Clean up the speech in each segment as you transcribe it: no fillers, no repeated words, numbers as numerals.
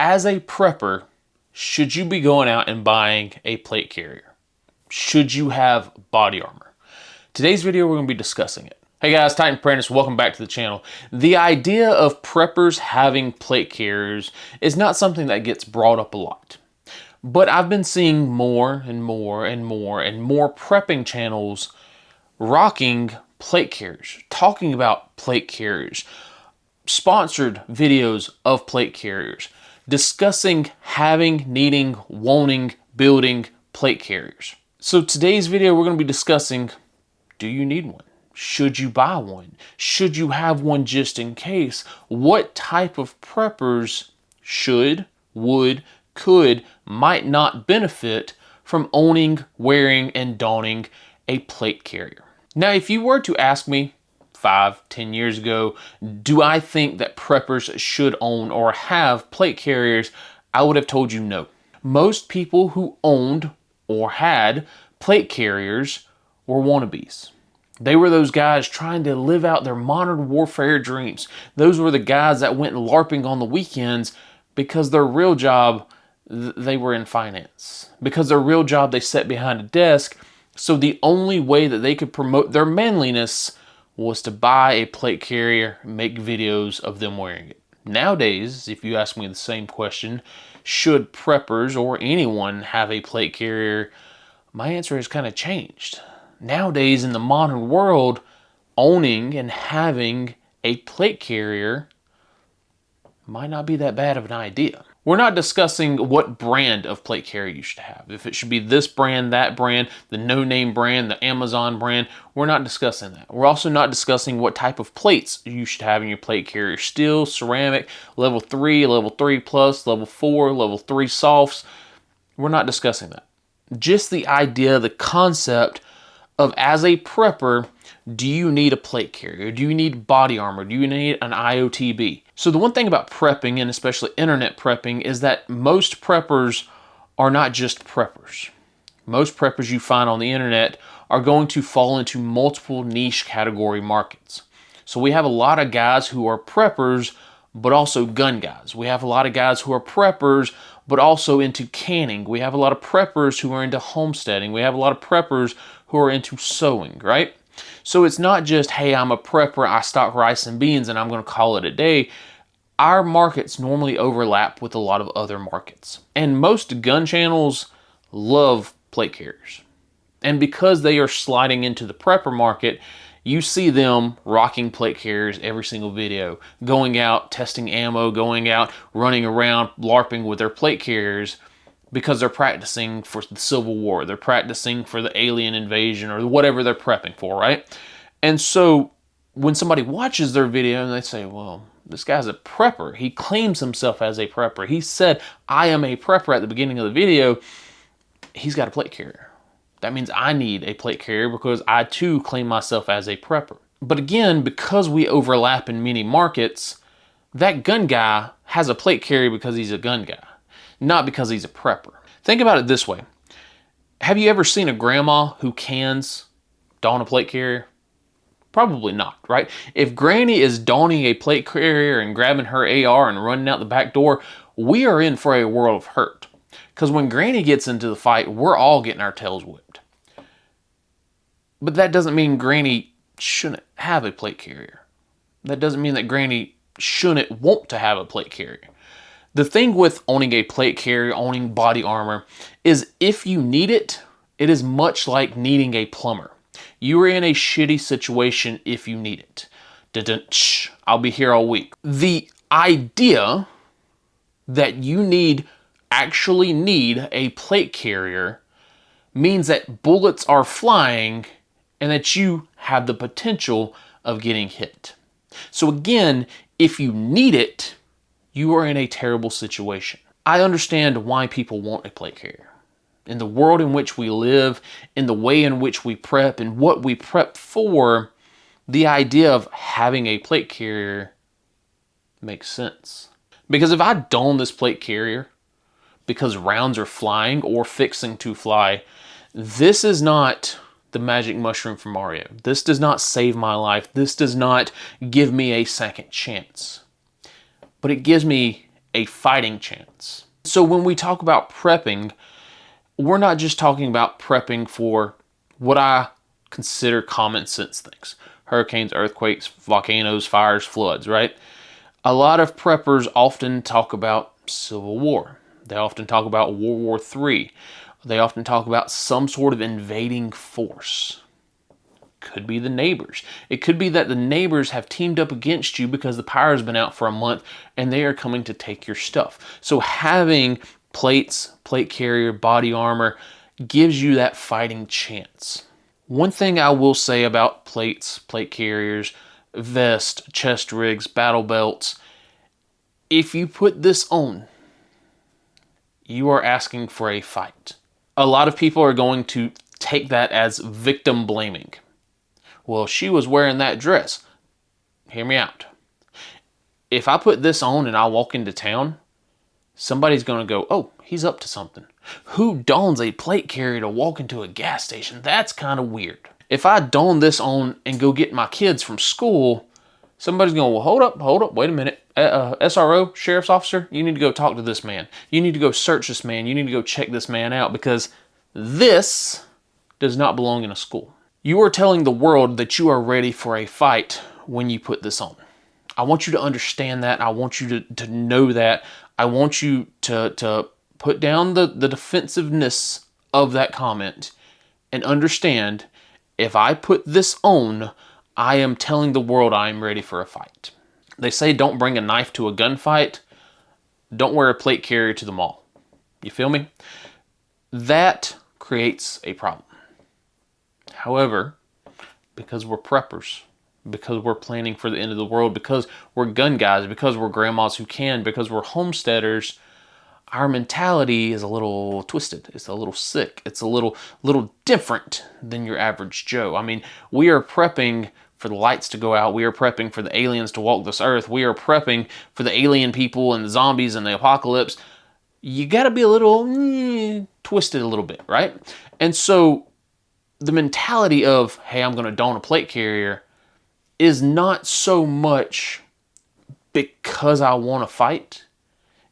As a prepper, should you be going out and buying a plate carrier? Should you have body armor? Today's video, we're going to be discussing it. Hey guys, Titan Apprentice, welcome back to the channel. The idea of preppers having plate carriers is not something that gets brought up a lot. But I've been seeing more and more prepping channels rocking plate carriers, talking about plate carriers, sponsored videos of plate carriers, discussing having, needing, wanting, building plate carriers. So today's video, we're going to be discussing, do you need one? Should you buy one? Should you have one just in case? What type of preppers should, would, could, might not benefit from owning, wearing, and donning a plate carrier? Now, if you were to ask me 5-10 years ago, do I think that preppers should own or have plate carriers? I would have told you no. Most people who owned or had plate carriers were wannabes. They were those guys trying to live out their modern warfare dreams. Those were the guys that went LARPing on the weekends because their real job, they were in finance. Because their real job, they sat behind a desk. So the only way that they could promote their manliness was to buy a plate carrier and make videos of them wearing it. Nowadays, if you ask me the same question, should preppers or anyone have a plate carrier? My answer has kind of changed. Nowadays, in the modern world, owning and having a plate carrier might not be that bad of an idea. We're not discussing what brand of plate carrier you should have. If it should be this brand, that brand, the no-name brand, the Amazon brand, we're not discussing that. We're also not discussing what type of plates you should have in your plate carrier. Steel, ceramic, level 3, level 3 plus, level 4, level 3 softs. We're not discussing that. Just the idea, the concept of, as a prepper, do you need a plate carrier? Do you need body armor? Do you need an IOTB? So the one thing about prepping, and especially internet prepping, is that most preppers are not just preppers. Most preppers you find on the internet are going to fall into multiple niche category markets. So we have a lot of guys who are preppers, but also gun guys. We have a lot of guys who are preppers, but also into canning. We have a lot of preppers who are into homesteading. We have a lot of preppers who are into sewing, right? So it's not just, hey, I'm a prepper, I stock rice and beans, and I'm going to call it a day. Our markets normally overlap with a lot of other markets. And most gun channels love plate carriers. And because they are sliding into the prepper market, you see them rocking plate carriers every single video, going out, testing ammo, going out, running around, LARPing with their plate carriers, because they're practicing for the Civil War, they're practicing for the alien invasion, or whatever they're prepping for, right? And so when somebody watches their video and they say, well, this guy's a prepper, he claims himself as a prepper, he said, I am a prepper at the beginning of the video, he's got a plate carrier. That means I need a plate carrier because I too claim myself as a prepper. But again, because we overlap in many markets, that gun guy has a plate carrier because he's a gun guy, not because he's a prepper. Think about it this way. Have you ever seen a grandma who cans don a plate carrier? Probably not, right? If Granny is donning a plate carrier and grabbing her AR and running out the back door, we are in for a world of hurt. Because when Granny gets into the fight, we're all getting our tails whipped. But that doesn't mean Granny shouldn't have a plate carrier. That doesn't mean that Granny shouldn't want to have a plate carrier. The thing with owning a plate carrier, owning body armor, is if you need it, it is much like needing a plumber. You are in a shitty situation if you need it. I'll be here all week. The idea that you actually need a plate carrier means that bullets are flying and that you have the potential of getting hit. So again, if you need it, you are in a terrible situation. I understand why people want a plate carrier. In the world in which we live, in the way in which we prep, and what we prep for, the idea of having a plate carrier makes sense. Because if I don this plate carrier because rounds are flying or fixing to fly, this is not the magic mushroom from Mario. This does not save my life. This does not give me a second chance. But it gives me a fighting chance. So when we talk about prepping, we're not just talking about prepping for what I consider common sense things. Hurricanes, earthquakes, volcanoes, fires, floods, right? A lot of preppers often talk about Civil War. They often talk about World War III. They often talk about some sort of invading force. Could be the neighbors. It could be that the neighbors have teamed up against you because the power's been out for a month and they are coming to take your stuff. So having plates, plate carrier, body armor gives you that fighting chance. One thing I will say about plates, plate carriers, vest, chest rigs, battle belts, if you put this on, you are asking for a fight. A lot of people are going to take that as victim blaming. Well, she was wearing that dress. Hear me out. If I put this on and I walk into town, somebody's going to go, oh, he's up to something. Who dons a plate carrier to walk into a gas station? That's kind of weird. If I don this on and go get my kids from school, somebody's going, well, hold up, wait a minute. SRO, sheriff's officer, you need to go talk to this man. You need to go search this man. You need to go check this man out because this does not belong in a school. You are telling the world that you are ready for a fight when you put this on. I want you to understand that. I want you to know that. I want you to put down the defensiveness of that comment and understand if I put this on, I am telling the world I am ready for a fight. They say don't bring a knife to a gunfight. Don't wear a plate carrier to the mall. You feel me? That creates a problem. However, because we're preppers, because we're planning for the end of the world, because we're gun guys, because we're grandmas who can, because we're homesteaders, our mentality is a little twisted. It's a little sick. It's a little different than your average Joe. I mean, we are prepping for the lights to go out. We are prepping for the aliens to walk this earth. We are prepping for the alien people and the zombies and the apocalypse. You got to be a little twisted a little bit, right? And so the mentality of, hey, I'm going to don a plate carrier is not so much because I want to fight.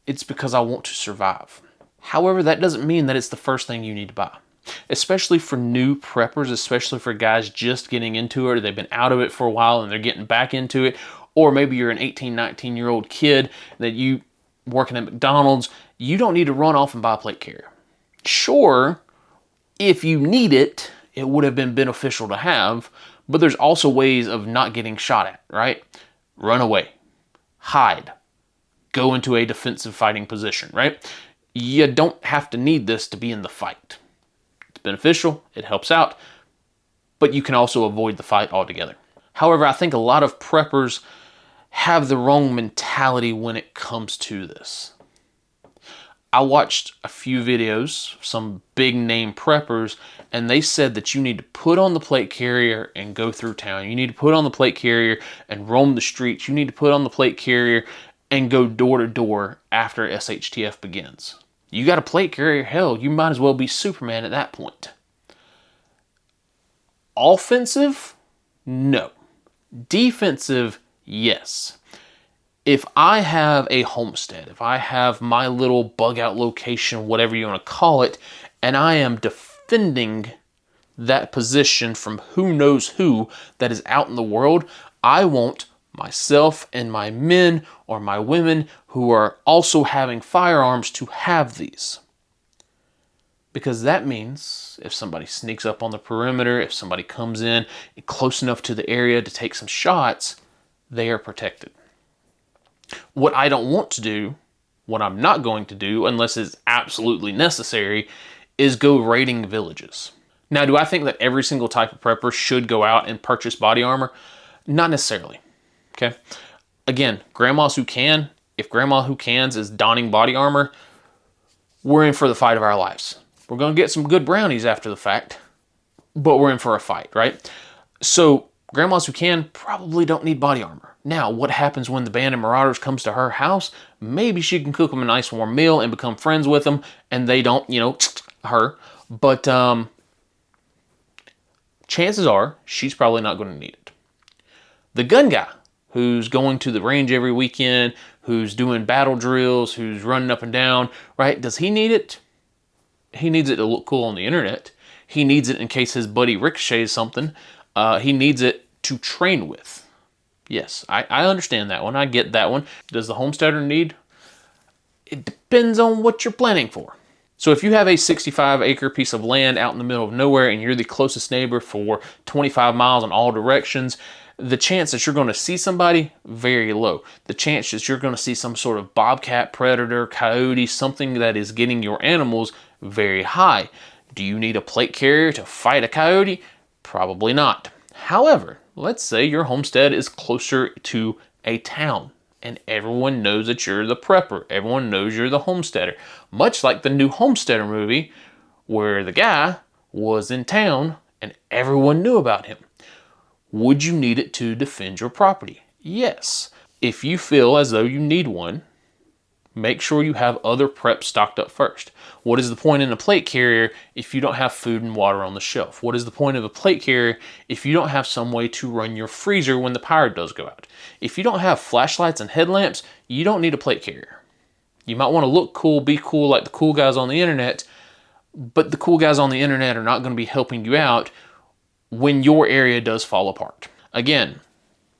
It's because I want to survive. However, that doesn't mean that it's the first thing you need to buy. Especially for new preppers, especially for guys just getting into it, or they've been out of it for a while and they're getting back into it. Or maybe you're an 18, 19-year-old kid that you working at McDonald's. You don't need to run off and buy a plate carrier. Sure, if you need it, it would have been beneficial to have, but there's also ways of not getting shot at, right? Run away, hide, go into a defensive fighting position, right? You don't have to need this to be in the fight. It's beneficial, it helps out, but you can also avoid the fight altogether. However, I think a lot of preppers have the wrong mentality when it comes to this. I watched a few videos, some big name preppers, and they said that you need to put on the plate carrier and go through town. You need to put on the plate carrier and roam the streets. You need to put on the plate carrier and go door to door after SHTF begins. You got a plate carrier, hell, you might as well be Superman at that point. Offensive? No. Defensive? Yes. If I have a homestead, if I have my little bug out location, whatever you want to call it, and I am defending that position from who knows who that is out in the world, I want myself and my men or my women who are also having firearms to have these. Because that means if somebody sneaks up on the perimeter, if somebody comes in close enough to the area to take some shots, they are protected. What I don't want to do, what I'm not going to do, unless it's absolutely necessary, is go raiding villages. Now, do I think that every single type of prepper should go out and purchase body armor? Not necessarily, okay? Again, grandmas who can, if grandma who cans is donning body armor, we're in for the fight of our lives. We're going to get some good brownies after the fact, but we're in for a fight, right? So grandmas who can probably don't need body armor. Now, what happens when the band of marauders comes to her house? Maybe she can cook them a nice warm meal and become friends with them, and they don't, her. But chances are she's probably not going to need it. The gun guy, who's going to the range every weekend, who's doing battle drills, who's running up and down, right? Does he need it? He needs it to look cool on the internet. He needs it in case his buddy ricochets something. He needs it to train with. Yes, I understand that one. I get that one. Does the homesteader need? It depends on what you're planning for. So if you have a 65-acre piece of land out in the middle of nowhere and you're the closest neighbor for 25 miles in all directions, the chance that you're going to see somebody, very low. The chance that you're going to see some sort of bobcat, predator, coyote, something that is getting your animals, very high. Do you need a plate carrier to fight a coyote? Probably not. However, let's say your homestead is closer to a town and everyone knows that you're the prepper. Everyone knows you're the homesteader. Much like the new Homesteader movie where the guy was in town and everyone knew about him. Would you need it to defend your property? Yes. If you feel as though you need one, make sure you have other preps stocked up first. What is the point in a plate carrier if you don't have food and water on the shelf? What is the point of a plate carrier if you don't have some way to run your freezer when the power does go out? If you don't have flashlights and headlamps, you don't need a plate carrier. You might want to look cool, be cool like the cool guys on the internet, but the cool guys on the internet are not going to be helping you out when your area does fall apart. Again,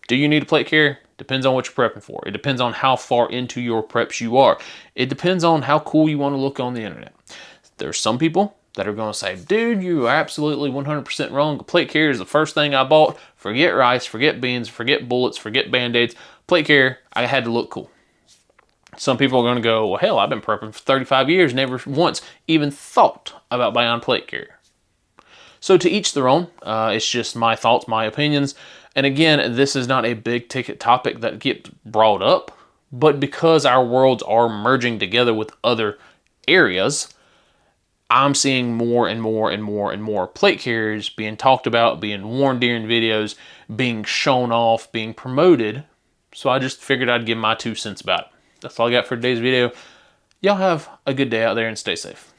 do you need a plate carrier? Depends on what you're prepping for. It depends on how far into your preps you are. It depends on how cool you want to look on the internet. There's some people that are going to say, dude, you are absolutely 100% wrong. A plate carrier is the first thing I bought. Forget rice, forget beans, forget bullets, forget band-aids. Plate carrier, I had to look cool. Some people are going to go, well, hell, I've been prepping for 35 years, never once even thought about buying a plate carrier. So to each their own. It's just my thoughts, my opinions. And again, this is not a big ticket topic that gets brought up, but because our worlds are merging together with other areas, I'm seeing more and more and more and more plate carriers being talked about, being worn during videos, being shown off, being promoted. So I just figured I'd give my 2 cents about it. That's all I got for today's video. Y'all have a good day out there and stay safe.